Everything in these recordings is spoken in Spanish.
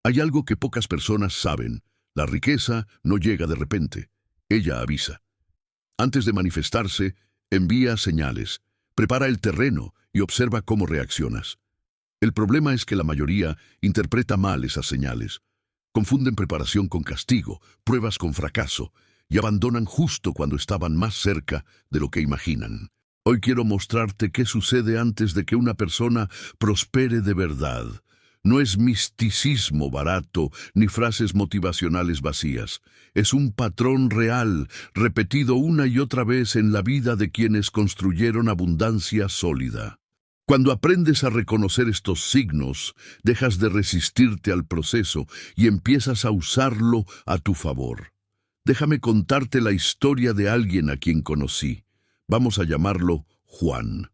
Hay algo que pocas personas saben. La riqueza no llega de repente. Ella avisa. Antes de manifestarse, envía señales. Prepara el terreno y observa cómo reaccionas. El problema es que la mayoría interpreta mal esas señales. Confunden preparación con castigo, pruebas con fracaso, y abandonan justo cuando estaban más cerca de lo que imaginan. Hoy quiero mostrarte qué sucede antes de que una persona prospere de verdad. No es misticismo barato ni frases motivacionales vacías. Es un patrón real, repetido una y otra vez en la vida de quienes construyeron abundancia sólida. Cuando aprendes a reconocer estos signos, dejas de resistirte al proceso y empiezas a usarlo a tu favor. Déjame contarte la historia de alguien a quien conocí. Vamos a llamarlo Juan.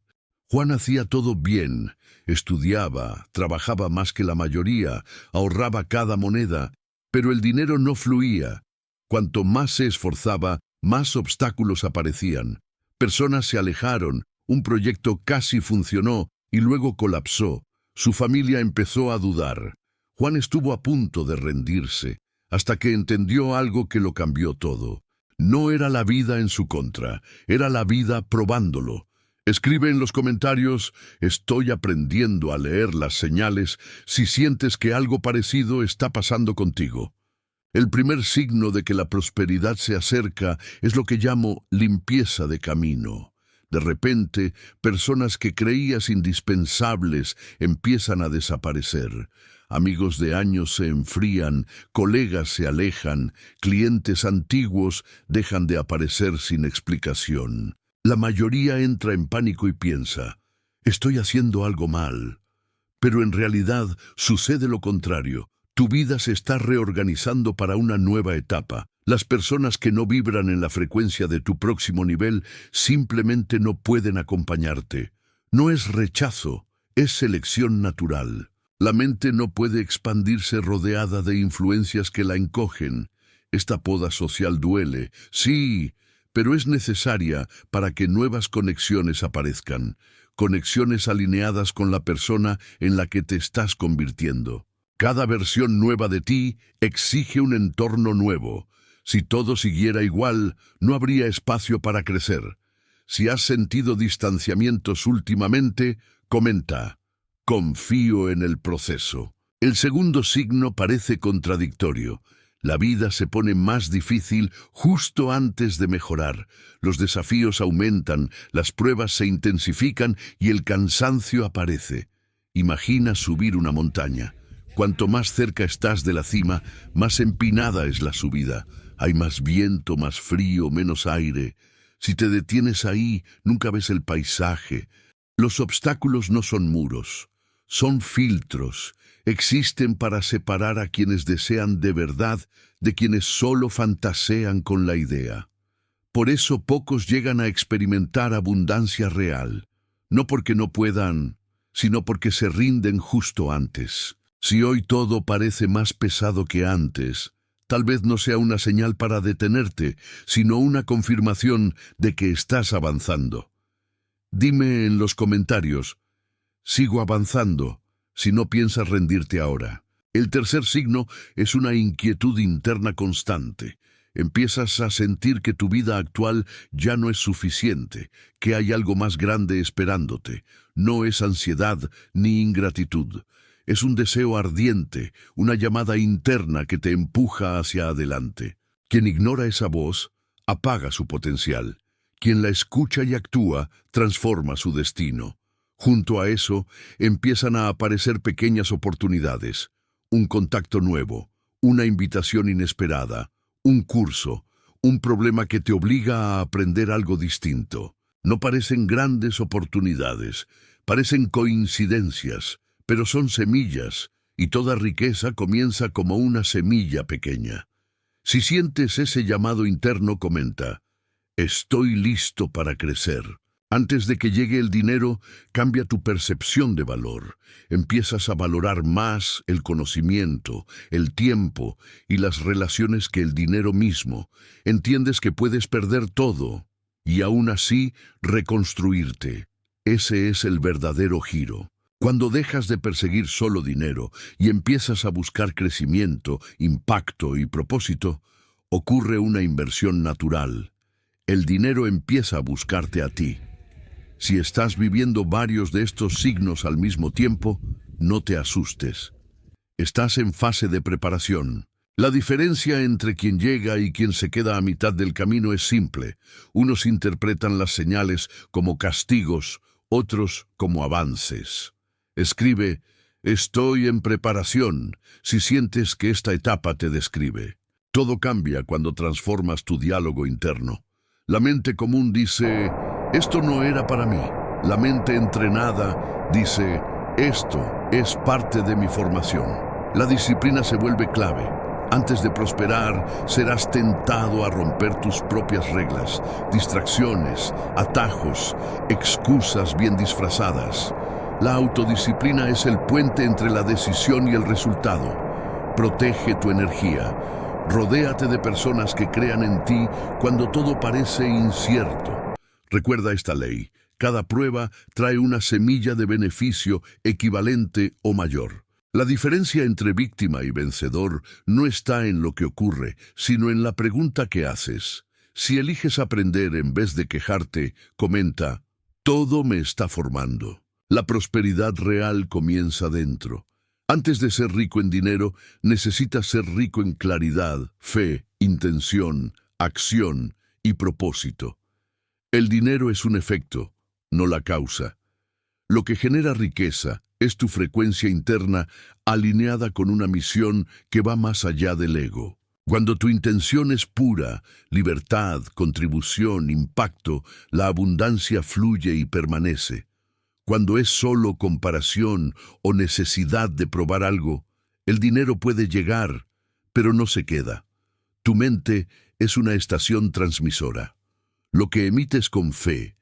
Juan hacía todo bien, estudiaba, trabajaba más que la mayoría, ahorraba cada moneda, pero el dinero no fluía. Cuanto más se esforzaba, más obstáculos aparecían. Personas se alejaron, un proyecto casi funcionó y luego colapsó. Su familia empezó a dudar. Juan estuvo a punto de rendirse, hasta que entendió algo que lo cambió todo. No era la vida en su contra, era la vida probándolo. Escribe en los comentarios: estoy aprendiendo a leer las señales si sientes que algo parecido está pasando contigo. El primer signo de que la prosperidad se acerca es lo que llamo limpieza de camino. De repente, personas que creías indispensables empiezan a desaparecer. Amigos de años se enfrían, colegas se alejan, clientes antiguos dejan de aparecer sin explicación. La mayoría entra en pánico y piensa: estoy haciendo algo mal. Pero en realidad sucede lo contrario. Tu vida se está reorganizando para una nueva etapa. Las personas que no vibran en la frecuencia de tu próximo nivel simplemente no pueden acompañarte. No es rechazo, es selección natural. La mente no puede expandirse rodeada de influencias que la encogen. Esta poda social duele, sí, pero es necesaria para que nuevas conexiones aparezcan, conexiones alineadas con la persona en la que te estás convirtiendo. Cada versión nueva de ti exige un entorno nuevo. Si todo siguiera igual, no habría espacio para crecer. Si has sentido distanciamientos últimamente, comenta: confío en el proceso. El segundo signo parece contradictorio. La vida se pone más difícil justo antes de mejorar. Los desafíos aumentan, las pruebas se intensifican y el cansancio aparece. Imagina subir una montaña. Cuanto más cerca estás de la cima, más empinada es la subida. Hay más viento, más frío, menos aire. Si te detienes ahí, nunca ves el paisaje. Los obstáculos no son muros, son filtros. Existen para separar a quienes desean de verdad de quienes solo fantasean con la idea. Por eso pocos llegan a experimentar abundancia real, no porque no puedan, sino porque se rinden justo antes. Si hoy todo parece más pesado que antes, tal vez no sea una señal para detenerte, sino una confirmación de que estás avanzando. Dime en los comentarios: sigo avanzando, si no piensas rendirte ahora. El tercer signo es una inquietud interna constante. Empiezas a sentir que tu vida actual ya no es suficiente, que hay algo más grande esperándote. No es ansiedad ni ingratitud. Es un deseo ardiente, una llamada interna que te empuja hacia adelante. Quien ignora esa voz, apaga su potencial. Quien la escucha y actúa, transforma su destino. Junto a eso, empiezan a aparecer pequeñas oportunidades. Un contacto nuevo, una invitación inesperada, un curso, un problema que te obliga a aprender algo distinto. No parecen grandes oportunidades, parecen coincidencias, pero son semillas, y toda riqueza comienza como una semilla pequeña. Si sientes ese llamado interno, comenta: estoy listo para crecer. Antes de que llegue el dinero, cambia tu percepción de valor. Empiezas a valorar más el conocimiento, el tiempo y las relaciones que el dinero mismo. Entiendes que puedes perder todo y aún así reconstruirte. Ese es el verdadero giro. Cuando dejas de perseguir solo dinero y empiezas a buscar crecimiento, impacto y propósito, ocurre una inversión natural. El dinero empieza a buscarte a ti. Si estás viviendo varios de estos signos al mismo tiempo, no te asustes. Estás en fase de preparación. La diferencia entre quien llega y quien se queda a mitad del camino es simple. Unos interpretan las señales como castigos, otros como avances. Escribe: estoy en preparación, si sientes que esta etapa te describe. Todo cambia cuando transformas tu diálogo interno. La mente común dice: esto no era para mí. La mente entrenada dice: esto es parte de mi formación. La disciplina se vuelve clave. Antes de prosperar, serás tentado a romper tus propias reglas, distracciones, atajos, excusas bien disfrazadas. La autodisciplina es el puente entre la decisión y el resultado. Protege tu energía. Rodéate de personas que crean en ti cuando todo parece incierto. Recuerda esta ley: cada prueba trae una semilla de beneficio equivalente o mayor. La diferencia entre víctima y vencedor no está en lo que ocurre, sino en la pregunta que haces. Si eliges aprender en vez de quejarte, comenta: todo me está formando. La prosperidad real comienza dentro. Antes de ser rico en dinero, necesitas ser rico en claridad, fe, intención, acción y propósito. El dinero es un efecto, no la causa. Lo que genera riqueza es tu frecuencia interna alineada con una misión que va más allá del ego. Cuando tu intención es pura, libertad, contribución, impacto, la abundancia fluye y permanece. Cuando es solo comparación o necesidad de probar algo, el dinero puede llegar, pero no se queda. Tu mente es una estación transmisora. Lo que emites con fe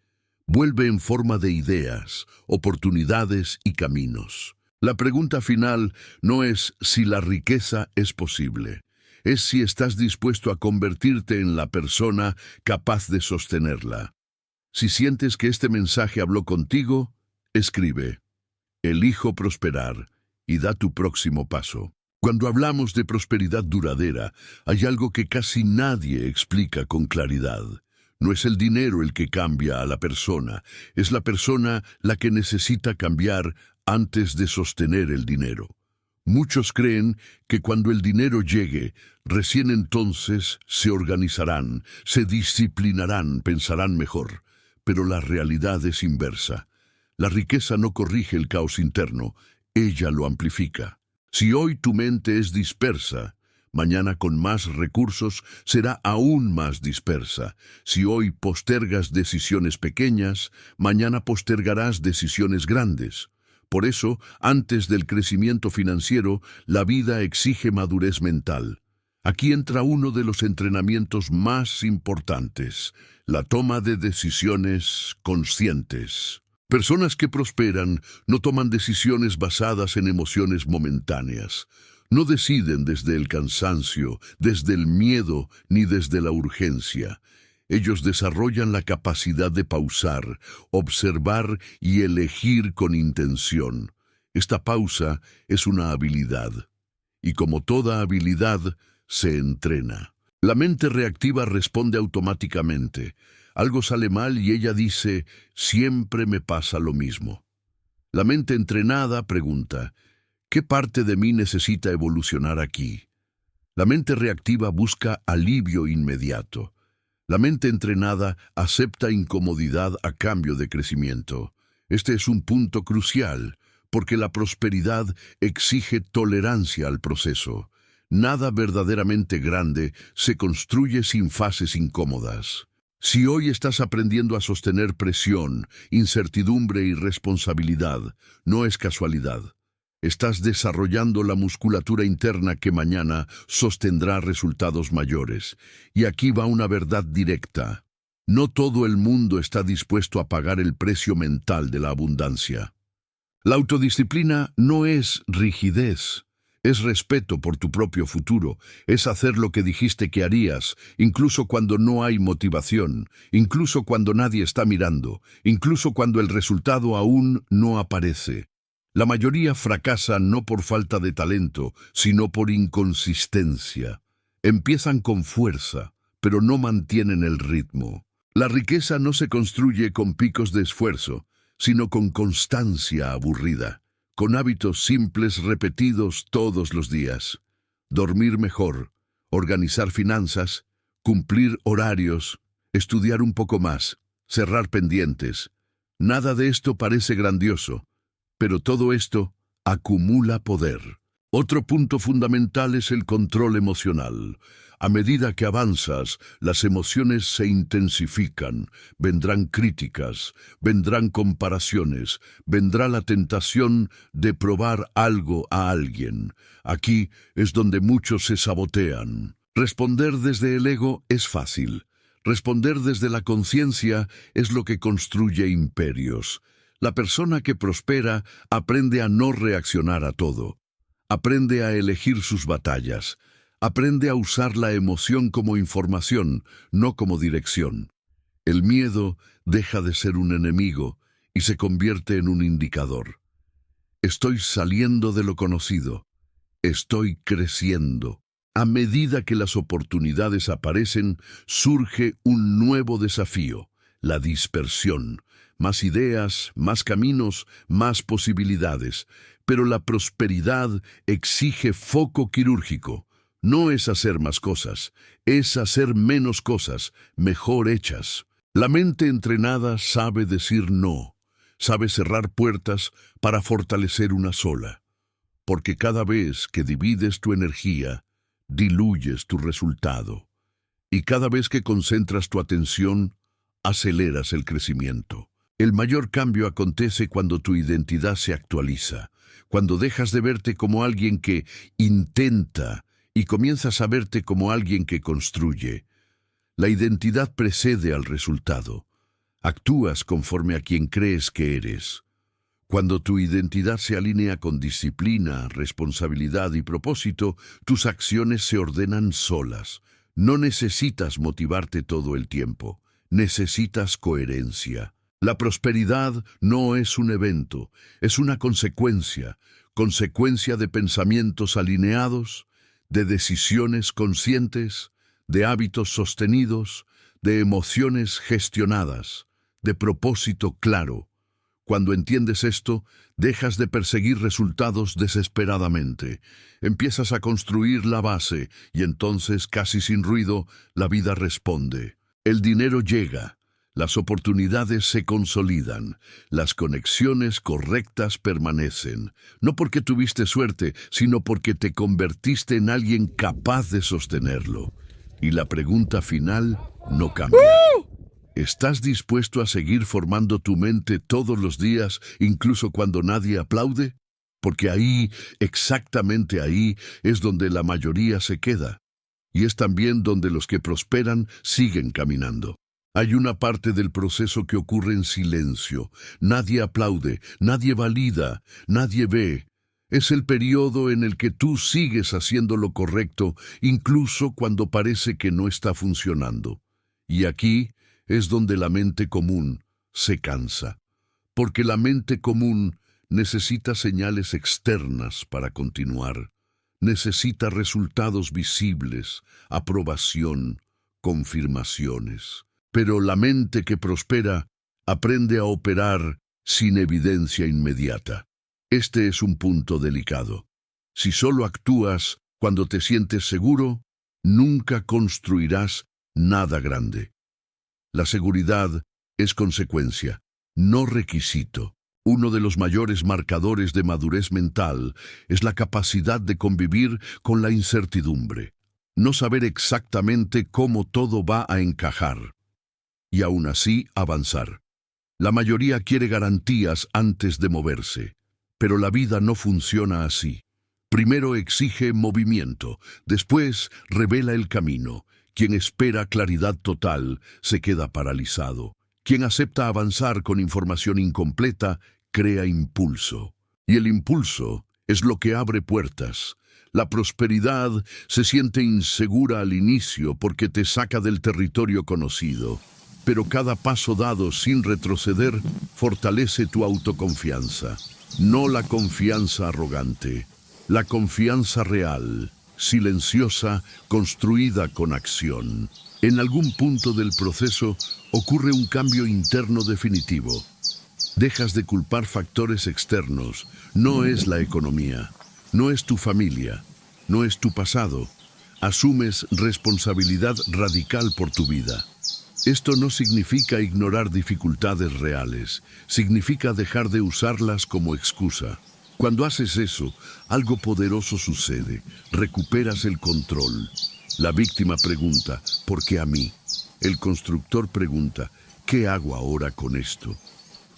vuelve en forma de ideas, oportunidades y caminos. La pregunta final no es si la riqueza es posible, es si estás dispuesto a convertirte en la persona capaz de sostenerla. Si sientes que este mensaje habló contigo, escribe: elijo prosperar y da tu próximo paso. Cuando hablamos de prosperidad duradera, hay algo que casi nadie explica con claridad. No es el dinero el que cambia a la persona, es la persona la que necesita cambiar antes de sostener el dinero. Muchos creen que cuando el dinero llegue, recién entonces se organizarán, se disciplinarán, pensarán mejor. Pero la realidad es inversa. La riqueza no corrige el caos interno, ella lo amplifica. Si hoy tu mente es dispersa, mañana con más recursos será aún más dispersa. Si hoy postergas decisiones pequeñas, mañana postergarás decisiones grandes. Por eso, antes del crecimiento financiero, la vida exige madurez mental. Aquí entra uno de los entrenamientos más importantes: la toma de decisiones conscientes. Personas que prosperan no toman decisiones basadas en emociones momentáneas. No deciden desde el cansancio, desde el miedo, ni desde la urgencia. Ellos desarrollan la capacidad de pausar, observar y elegir con intención. Esta pausa es una habilidad. Y como toda habilidad, se entrena. La mente reactiva responde automáticamente. Algo sale mal y ella dice: siempre me pasa lo mismo. La mente entrenada pregunta: ¿qué parte de mí necesita evolucionar aquí? La mente reactiva busca alivio inmediato. La mente entrenada acepta incomodidad a cambio de crecimiento. Este es un punto crucial, porque la prosperidad exige tolerancia al proceso. Nada verdaderamente grande se construye sin fases incómodas. Si hoy estás aprendiendo a sostener presión, incertidumbre y responsabilidad, no es casualidad. Estás desarrollando la musculatura interna que mañana sostendrá resultados mayores. Y aquí va una verdad directa: no todo el mundo está dispuesto a pagar el precio mental de la abundancia. La autodisciplina no es rigidez. Es respeto por tu propio futuro, es hacer lo que dijiste que harías, incluso cuando no hay motivación, incluso cuando nadie está mirando, incluso cuando el resultado aún no aparece. La mayoría fracasa no por falta de talento, sino por inconsistencia. Empiezan con fuerza, pero no mantienen el ritmo. La riqueza no se construye con picos de esfuerzo, sino con constancia aburrida, con hábitos simples repetidos todos los días. Dormir mejor, organizar finanzas, cumplir horarios, estudiar un poco más, cerrar pendientes. Nada de esto parece grandioso, pero todo esto acumula poder. Otro punto fundamental es el control emocional. A medida que avanzas, las emociones se intensifican, vendrán críticas, vendrán comparaciones, vendrá la tentación de probar algo a alguien. Aquí es donde muchos se sabotean. Responder desde el ego es fácil. Responder desde la conciencia es lo que construye imperios. La persona que prospera aprende a no reaccionar a todo. Aprende a elegir sus batallas. Aprende a usar la emoción como información, no como dirección. El miedo deja de ser un enemigo y se convierte en un indicador. Estoy saliendo de lo conocido. Estoy creciendo. A medida que las oportunidades aparecen, surge un nuevo desafío, la dispersión. Más ideas, más caminos, más posibilidades. Pero la prosperidad exige foco quirúrgico. No es hacer más cosas, es hacer menos cosas, mejor hechas. La mente entrenada sabe decir no, sabe cerrar puertas para fortalecer una sola. Porque cada vez que divides tu energía, diluyes tu resultado. Y cada vez que concentras tu atención, aceleras el crecimiento. El mayor cambio acontece cuando tu identidad se actualiza, cuando dejas de verte como alguien que intenta y comienzas a verte como alguien que construye. La identidad precede al resultado. Actúas conforme a quien crees que eres. Cuando tu identidad se alinea con disciplina, responsabilidad y propósito, tus acciones se ordenan solas. No necesitas motivarte todo el tiempo. Necesitas coherencia. La prosperidad no es un evento, es una consecuencia de pensamientos alineados, de decisiones conscientes, de hábitos sostenidos, de emociones gestionadas, de propósito claro. Cuando entiendes esto, dejas de perseguir resultados desesperadamente. Empiezas a construir la base y entonces, casi sin ruido, la vida responde. El dinero llega. Las oportunidades se consolidan, las conexiones correctas permanecen, no porque tuviste suerte, sino porque te convertiste en alguien capaz de sostenerlo. Y la pregunta final no cambia. ¿Estás dispuesto a seguir formando tu mente todos los días, incluso cuando nadie aplaude? Porque ahí, exactamente ahí, es donde la mayoría se queda. Y es también donde los que prosperan siguen caminando. Hay una parte del proceso que ocurre en silencio. Nadie aplaude, nadie valida, nadie ve. Es el periodo en el que tú sigues haciendo lo correcto, incluso cuando parece que no está funcionando. Y aquí es donde la mente común se cansa. Porque la mente común necesita señales externas para continuar. Necesita resultados visibles, aprobación, confirmaciones. Pero la mente que prospera aprende a operar sin evidencia inmediata. Este es un punto delicado. Si solo actúas cuando te sientes seguro, nunca construirás nada grande. La seguridad es consecuencia, no requisito. Uno de los mayores marcadores de madurez mental es la capacidad de convivir con la incertidumbre. No saber exactamente cómo todo va a encajar. Y aún así avanzar. La mayoría quiere garantías antes de moverse, pero la vida no funciona así. Primero exige movimiento, después revela el camino. Quien espera claridad total se queda paralizado. Quien acepta avanzar con información incompleta crea impulso. Y el impulso es lo que abre puertas. La prosperidad se siente insegura al inicio porque te saca del territorio conocido. Pero cada paso dado sin retroceder fortalece tu autoconfianza. No la confianza arrogante, la confianza real, silenciosa, construida con acción. En algún punto del proceso ocurre un cambio interno definitivo. Dejas de culpar factores externos. No es la economía, no es tu familia, no es tu pasado. Asumes responsabilidad radical por tu vida. Esto no significa ignorar dificultades reales, significa dejar de usarlas como excusa. Cuando haces eso, algo poderoso sucede, recuperas el control. La víctima pregunta, ¿por qué a mí? El constructor pregunta, ¿qué hago ahora con esto?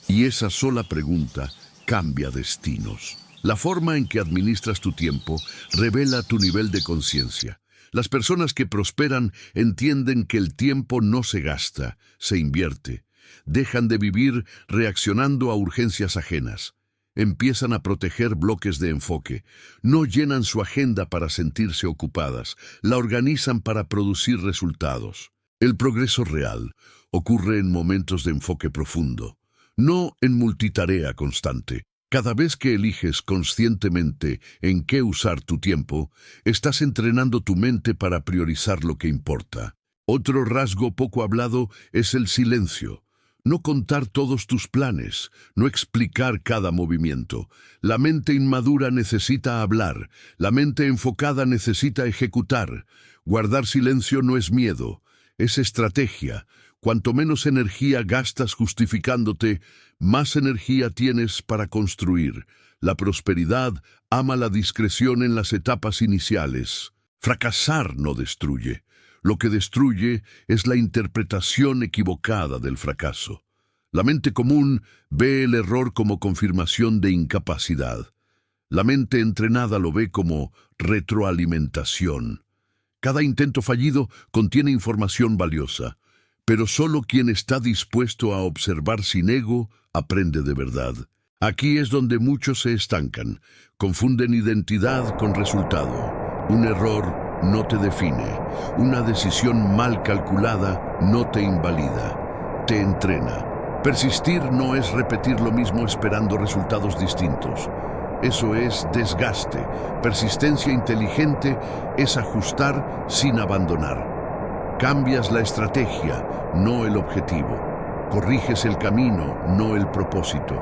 Y esa sola pregunta cambia destinos. La forma en que administras tu tiempo revela tu nivel de conciencia. Las personas que prosperan entienden que el tiempo no se gasta, se invierte. Dejan de vivir reaccionando a urgencias ajenas. Empiezan a proteger bloques de enfoque. No llenan su agenda para sentirse ocupadas, la organizan para producir resultados. El progreso real ocurre en momentos de enfoque profundo, no en multitarea constante. Cada vez que eliges conscientemente en qué usar tu tiempo, estás entrenando tu mente para priorizar lo que importa. Otro rasgo poco hablado es el silencio. No contar todos tus planes, no explicar cada movimiento. La mente inmadura necesita hablar, la mente enfocada necesita ejecutar. Guardar silencio no es miedo, es estrategia. Cuanto menos energía gastas justificándote, más energía tienes para construir. La prosperidad ama la discreción en las etapas iniciales. Fracasar no destruye. Lo que destruye es la interpretación equivocada del fracaso. La mente común ve el error como confirmación de incapacidad. La mente entrenada lo ve como retroalimentación. Cada intento fallido contiene información valiosa, pero solo quien está dispuesto a observar sin ego aprende de verdad. Aquí es donde muchos se estancan, confunden identidad con resultado. Un error no te define. Una decisión mal calculada no te invalida, te entrena. Persistir no es repetir lo mismo esperando resultados distintos. Eso es desgaste. Persistencia inteligente es ajustar sin abandonar. Cambias la estrategia, no el objetivo. Corriges el camino, no el propósito.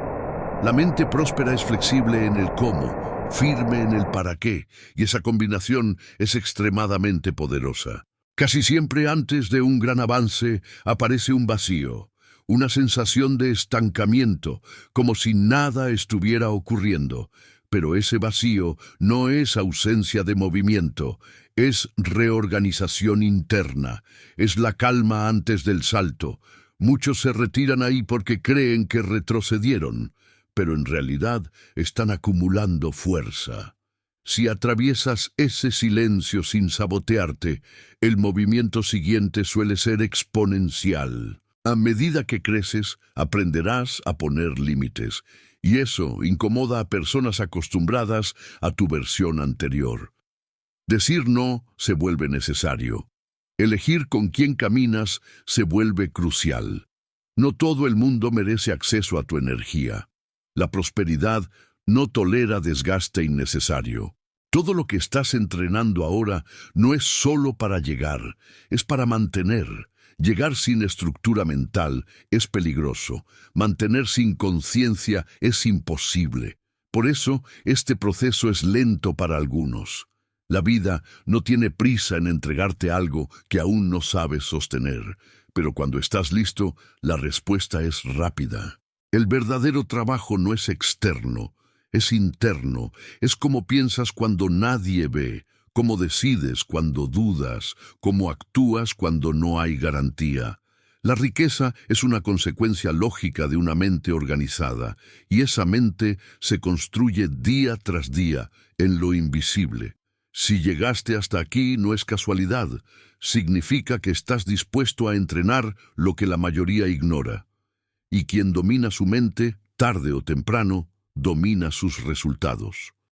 La mente próspera es flexible en el cómo, firme en el para qué, y esa combinación es extremadamente poderosa. Casi siempre antes de un gran avance aparece un vacío, una sensación de estancamiento, como si nada estuviera ocurriendo. Pero ese vacío no es ausencia de movimiento, es reorganización interna, es la calma antes del salto. Muchos se retiran ahí porque creen que retrocedieron, pero en realidad están acumulando fuerza. Si atraviesas ese silencio sin sabotearte, el movimiento siguiente suele ser exponencial. A medida que creces, aprenderás a poner límites, y eso incomoda a personas acostumbradas a tu versión anterior. Decir no se vuelve necesario. Elegir con quién caminas se vuelve crucial. No todo el mundo merece acceso a tu energía. La prosperidad no tolera desgaste innecesario. Todo lo que estás entrenando ahora no es solo para llegar, es para mantener. Llegar sin estructura mental es peligroso. Mantener sin conciencia es imposible. Por eso, este proceso es lento para algunos. La vida no tiene prisa en entregarte algo que aún no sabes sostener, pero cuando estás listo, la respuesta es rápida. El verdadero trabajo no es externo, es interno. Es cómo piensas cuando nadie ve, cómo decides cuando dudas, cómo actúas cuando no hay garantía. La riqueza es una consecuencia lógica de una mente organizada, y esa mente se construye día tras día en lo invisible. Si llegaste hasta aquí no es casualidad, significa que estás dispuesto a entrenar lo que la mayoría ignora. Y quien domina su mente, tarde o temprano, domina sus resultados.